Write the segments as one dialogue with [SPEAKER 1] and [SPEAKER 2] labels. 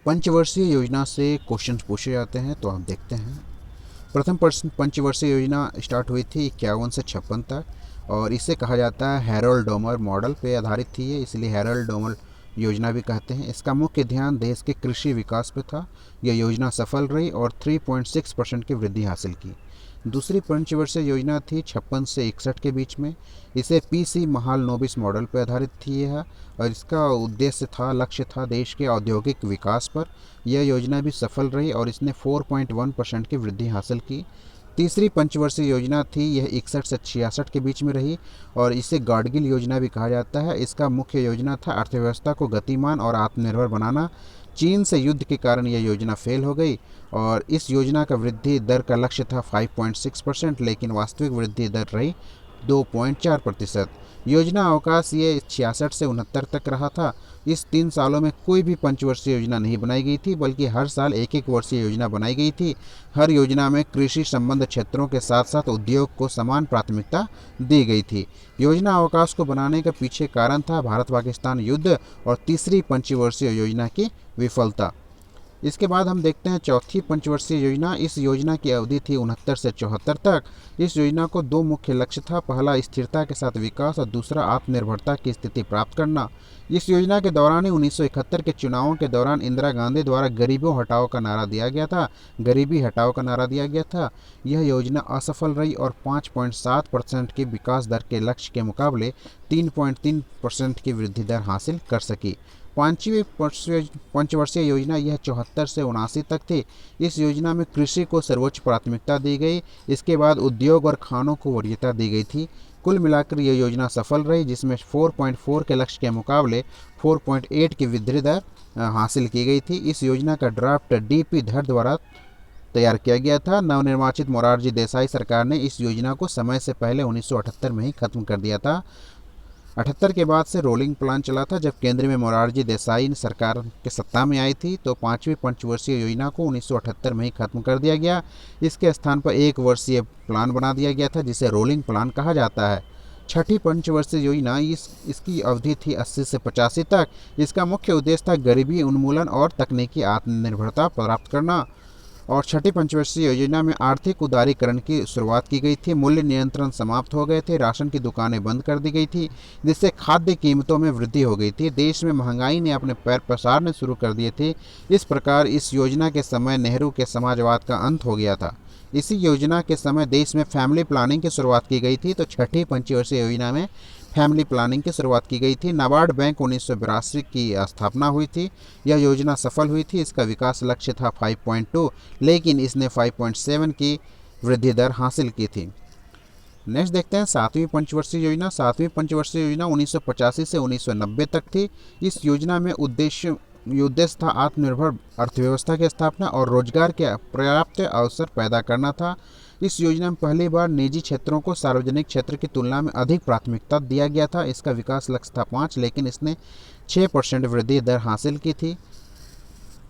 [SPEAKER 1] पंचवर्षीय योजना से क्वेश्चन पूछे जाते हैं, तो आप देखते हैं। प्रथम पंचवर्षीय योजना स्टार्ट हुई थी 51 से 56 तक, और इसे कहा जाता है हैरोल्ड डोमर मॉडल पे आधारित थी ये, इसलिए हैरोल्ड डोमर योजना भी कहते हैं। इसका मुख्य ध्यान देश के कृषि विकास पे था। यह योजना सफल रही और 3.6% की वृद्धि हासिल की। दूसरी पंचवर्षीय योजना थी 56 से 61 के बीच में। इसे पीसी महालनोबिस मॉडल पर आधारित थी यह, और इसका लक्ष्य था देश के औद्योगिक विकास पर। यह योजना भी सफल रही और इसने 4.1% की वृद्धि हासिल की। तीसरी पंचवर्षीय योजना थी, यह 61 से 66 के बीच में रही, और इसे गाडगिल योजना भी कहा जाता है। इसका मुख्य योजना था अर्थव्यवस्था को गतिमान और आत्मनिर्भर बनाना। चीन से युद्ध के कारण यह योजना फेल हो गई, और इस योजना का वृद्धि दर का लक्ष्य था 5.6%, लेकिन वास्तविक वृद्धि दर रही 2.4%। योजना अवकाश ये 66 से 69 तक रहा था। इस 3 सालों में कोई भी पंचवर्षीय योजना नहीं बनाई गई थी, बल्कि हर साल एक एक वर्षीय योजना बनाई गई थी। हर योजना में कृषि संबंध क्षेत्रों के साथ साथ उद्योग को समान प्राथमिकता दी गई थी। योजना अवकाश को बनाने के पीछे कारण था भारत पाकिस्तान युद्ध और तीसरी पंचवर्षीय योजना की विफलता। इसके बाद हम देखते हैं चौथी पंचवर्षीय योजना। इस योजना की अवधि थी 69 से 74 तक। इस योजना को 2 मुख्य लक्ष्य था, पहला स्थिरता के साथ विकास और दूसरा आत्मनिर्भरता की स्थिति प्राप्त करना। इस योजना के दौरान ही 1971 के चुनावों के दौरान इंदिरा गांधी द्वारा गरीबों हटाओ का नारा दिया गया था, गरीबी हटाओ का नारा दिया गया था। यह योजना असफल रही और 5.7% की विकास दर के लक्ष्य के मुकाबले 3.3% की वृद्धि दर हासिल कर सकी। पांचवी पंचवर्षीय योजना यह 74 से 79 तक थी। इस योजना में कृषि को सर्वोच्च प्राथमिकता दी गई। इसके बाद उद्योग और खानों को वरीयता दी गई थी। कुल मिलाकर यह योजना सफल रही, जिसमें 4.4 के लक्ष्य के मुकाबले 4.8 की वृद्धि दर हासिल की गई थी। इस योजना का ड्राफ्ट डीपी धर द्वारा तैयार किया गया था। नवनिर्वाचित मोरारजी देसाई सरकार ने इस योजना को समय से पहले 1978 में ही खत्म कर दिया था। 78 के बाद से रोलिंग प्लान चला था। जब केंद्र में मोरारजी देसाई सरकार के सत्ता में आई थी, तो 5वीं पंचवर्षीय योजना को 1978 में ही खत्म कर दिया गया। इसके स्थान पर 1 वर्षीय प्लान बना दिया गया था, जिसे रोलिंग प्लान कहा जाता है। छठी पंचवर्षीय योजना इसकी अवधि थी 80 से 85 तक। इसका मुख्य उद्देश्य था गरीबी उन्मूलन और तकनीकी आत्मनिर्भरता प्राप्त करना। और छठी पंचवर्षीय योजना में आर्थिक उदारीकरण की शुरुआत की गई थी। मूल्य नियंत्रण समाप्त हो गए थे, राशन की दुकानें बंद कर दी गई थी, जिससे खाद्य कीमतों में वृद्धि हो गई थी। देश में महंगाई ने अपने पैर पसारने शुरू कर दिए थे। इस प्रकार इस योजना के समय नेहरू के समाजवाद का अंत हो गया था। इसी योजना के समय देश में फैमिली प्लानिंग की शुरुआत की गई थी। तो छठी पंचवर्षीय योजना में फैमिली प्लानिंग की शुरुआत की गई थी। नाबार्ड बैंक 1982 की स्थापना हुई थी। यह योजना सफल हुई थी। इसका विकास लक्ष्य था 5.2, लेकिन इसने 5.7 की वृद्धि दर हासिल की थी। नेक्स्ट देखते हैं 7वीं पंचवर्षीय योजना। 7वीं पंचवर्षीय योजना 1985 से 1990 तक थी। इस योजना में उद्देश्य था आत्मनिर्भर अर्थव्यवस्था की स्थापना और रोजगार के पर्याप्त अवसर पैदा करना था। इस योजना में पहली बार निजी क्षेत्रों को सार्वजनिक क्षेत्र की तुलना में अधिक प्राथमिकता दिया गया था। इसका विकास लक्ष्य था 5, लेकिन इसने 6% वृद्धि दर हासिल की थी।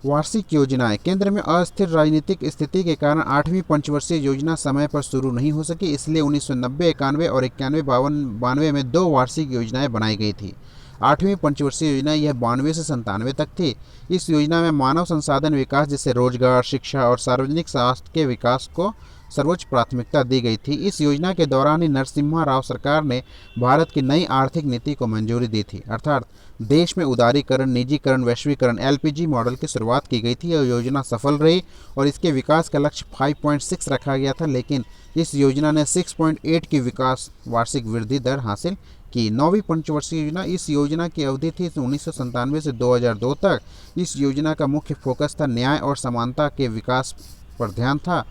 [SPEAKER 1] वार्षिक योजनाएं। केंद्र में अस्थिर राजनीतिक स्थिति के कारण 8वीं पंचवर्षीय योजना समय पर शुरू नहीं हो सकी, इसलिए 1990, 91 और 91, 92 में 2 वार्षिक योजनाएं बनाई गई थी। 8वीं पंचवर्षीय योजना यह 92 से 97 तक थी। इस योजना में मानव संसाधन विकास जैसे रोजगार, शिक्षा और सार्वजनिक स्वास्थ्य के विकास को सर्वोच्च प्राथमिकता दी गई थी। इस योजना के दौरान ही नरसिम्हा राव सरकार ने भारत की नई आर्थिक नीति को मंजूरी दी थी, अर्थात देश में उदारीकरण, निजीकरण, वैश्वीकरण, एलपीजी मॉडल की शुरुआत की गई थी। यह योजना सफल रही और इसके विकास का लक्ष्य 5.6 रखा गया था, लेकिन इस योजना ने 6.8 की विकास वार्षिक वृद्धि दर हासिल की। 9वीं पंचवर्षीय योजना। इस योजना की अवधि थी 1997 से 2002 तक। इस योजना का मुख्य फोकस था न्याय और समानता के विकास पर ध्यान था।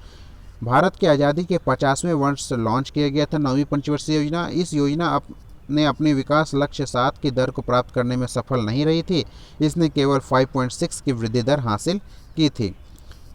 [SPEAKER 1] भारत की आज़ादी के 50वें वर्ष लॉन्च किया गया था 9वीं पंचवर्षीय योजना। इस योजना ने अपने विकास लक्ष्य 7 की दर को प्राप्त करने में सफल नहीं रही थी। इसने केवल 5.6 की वृद्धि दर हासिल की थी।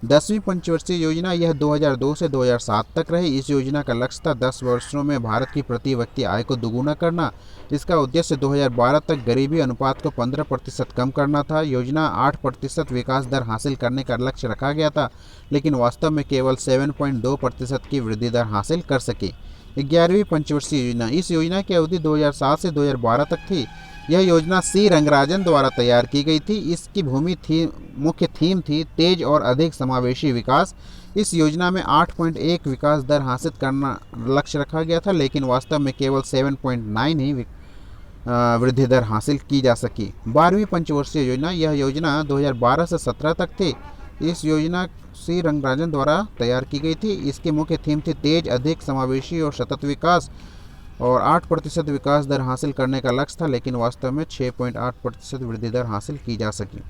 [SPEAKER 1] 10वीं पंचवर्षीय योजना यह 2002 से 2007 तक रही। इस योजना का लक्ष्य था 10 वर्षों में भारत की प्रति व्यक्ति आय को दोगुना करना। इसका उद्देश्य 2012 तक गरीबी अनुपात को 15% कम करना था। योजना 8% विकास दर हासिल करने का लक्ष्य रखा गया था, लेकिन वास्तव में केवल 7.2% की वृद्धि दर हासिल कर सकी। 11वीं पंचवर्षीय योजना। इस योजना की अवधि 2007 से 2012 तक थी। यह योजना सी रंगराजन द्वारा तैयार की गई थी। इसकी मुख्य थीम थी तेज और अधिक समावेशी विकास। इस योजना में 8.1 विकास दर हासिल करना लक्ष्य रखा गया था, लेकिन वास्तव में केवल 7.9 ही वृद्धि दर हासिल की जा सकी। 12वीं पंचवर्षीय योजना, यह योजना 2012 से 17 तक थी। इस योजना सी रंगराजन द्वारा तैयार की गई थी। इसकी मुख्य थीम थी तेज, अधिक समावेशी और सतत विकास, और 8% विकास दर हासिल करने का लक्ष्य था, लेकिन वास्तव में 6.8% वृद्धि दर हासिल की जा सकी।